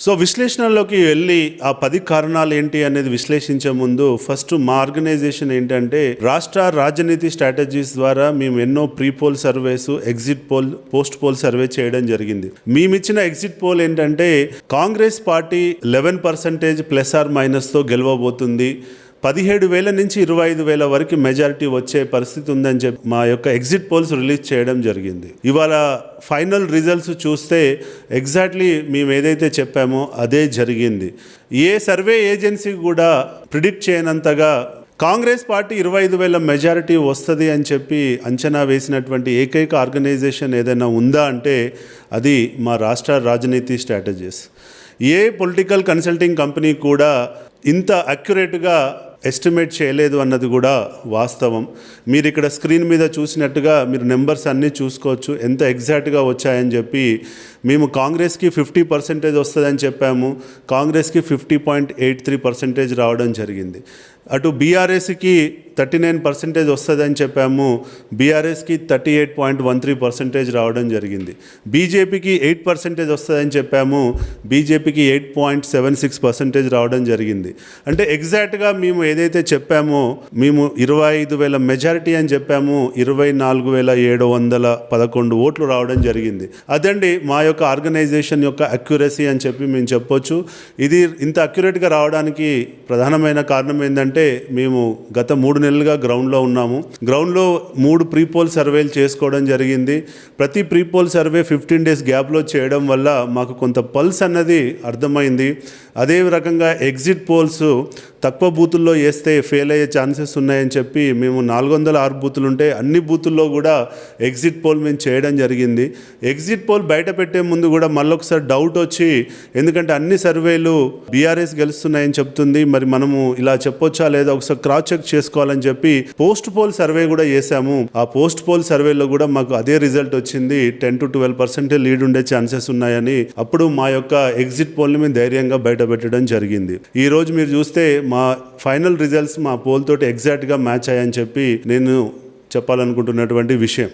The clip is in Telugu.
సో విశ్లేషణలోకి వెళ్ళి ఆ 10 కారణాలు ఏంటి అనేది విశ్లేషించే ముందు ఫస్ట్ మా ఆర్గనైజేషన్ ఏంటంటే రాష్ట్ర రాజనీతి స్ట్రాటజీస్ ద్వారా మేము ఎన్నో pre poll surveys, exit poll, post poll survey చేయడం జరిగింది. మేమిచ్చిన ఎగ్జిట్ పోల్ ఏంటంటే కాంగ్రెస్ పార్టీ 11% ప్లస్ ఆర్ మైనస్తో గెలవబోతుంది, 17,000 నుంచి 25,000 వరకు మెజారిటీ వచ్చే పరిస్థితి ఉందని చెప్పి మా యొక్క ఎగ్జిట్ పోల్స్ రిలీజ్ చేయడం జరిగింది. ఇవాళ ఫైనల్ రిజల్ట్స్ చూస్తే ఎగ్జాక్ట్లీ మేము ఏదైతే చెప్పామో అదే జరిగింది. ఏ సర్వే ఏజెన్సీ కూడా ప్రిడిక్ట్ చేయనంతగా కాంగ్రెస్ పార్టీ 25,000 మెజారిటీ వస్తుంది అని చెప్పి అంచనా వేసినటువంటి ఏకైక ఆర్గనైజేషన్ ఏదైనా ఉందా అంటే అది మా రాష్ట్ర రాజనీతి స్ట్రాటజీస్. ఏ పొలిటికల్ కన్సల్టింగ్ కంపెనీ కూడా ఇంత అక్యురేట్గా ఎస్టిమేట్ చేయలేదు అన్నది కూడా వాస్తవం. మీరు ఇక్కడ స్క్రీన్ మీద చూసినట్టుగా మీరు నెంబర్స్ అన్నీ చూసుకోవచ్చు ఎంత ఎగ్జాక్ట్గా వచ్చాయని చెప్పి. మేము కాంగ్రెస్కి 50% వస్తుందని చెప్పాము, కాంగ్రెస్కి 50.83% రావడం జరిగింది. అటు బీఆర్ఎస్కి 39% వస్తుందని చెప్పాము, బీఆర్ఎస్కి 38.13% రావడం జరిగింది. బీజేపీకి 8% వస్తుందని చెప్పాము, బీజేపీకి 8.76% రావడం జరిగింది. అంటే ఎగ్జాక్ట్గా మేము ఏదైతే చెప్పామో, మేము 25,000 మెజారిటీ అని చెప్పాము, 24,711 ఓట్లు రావడం జరిగింది. అదండి మా యొక్క ఆర్గనైజేషన్ యొక్క అక్యురసీ అని చెప్పి మేము చెప్పొచ్చు. ఇది ఇంత అక్యురేట్గా రావడానికి ప్రధానమైన కారణం ఏంటంటే మేము గత 3 నెలలుగా గ్రౌండ్లో ఉన్నాము. గ్రౌండ్లో 3 ప్రీపోల్ సర్వేలు చేసుకోవడం జరిగింది. ప్రతి ప్రీపోల్ సర్వే 15 డేస్ గ్యాప్లో చేయడం వల్ల మాకు కొంత పల్స్ అన్నది అర్థమైంది. అదే రకంగా ఎగ్జిట్ పోల్స్ తక్కువ బూతుల్లో వేస్తే ఫెయిల్ అయ్యే ఛాన్సెస్ ఉన్నాయని చెప్పి మేము 406 బూతులు ఉంటే అన్ని బూతుల్లో కూడా ఎగ్జిట్ పోల్ మేము చేయడం జరిగింది. ఎగ్జిట్ పోల్ బయట పెట్టే ముందు కూడా మళ్ళొకసారి డౌట్ వచ్చి, ఎందుకంటే అన్ని సర్వేలు బీఆర్ఎస్ గెలుస్తున్నాయని చెప్తుంది, మరి మనము ఇలా చెప్పొచ్చా లేదా ఒకసారి క్రాస్ చెక్ చేసుకోవాలని చెప్పి పోస్ట్ పోల్ సర్వే కూడా చేశాము. ఆ పోస్ట్ పోల్ సర్వేలో కూడా మాకు అదే రిజల్ట్ వచ్చింది, 10 to 12% లీడ్ ఉండే ఛాన్సెస్ ఉన్నాయని. అప్పుడు మా యొక్క ఎగ్జిట్ పోల్ని మేము ధైర్యంగా బయట పెట్టడం జరిగింది. ఈ రోజు మీరు చూస్తే మా ఫైనల్ రిజల్ట్స్ మా పోల్ తోటి ఎగ్జాక్ట్గా మ్యాచ్ అయ్యని చెప్పి నేను చెప్పాలనుకుంటున్నటువంటి విషయం.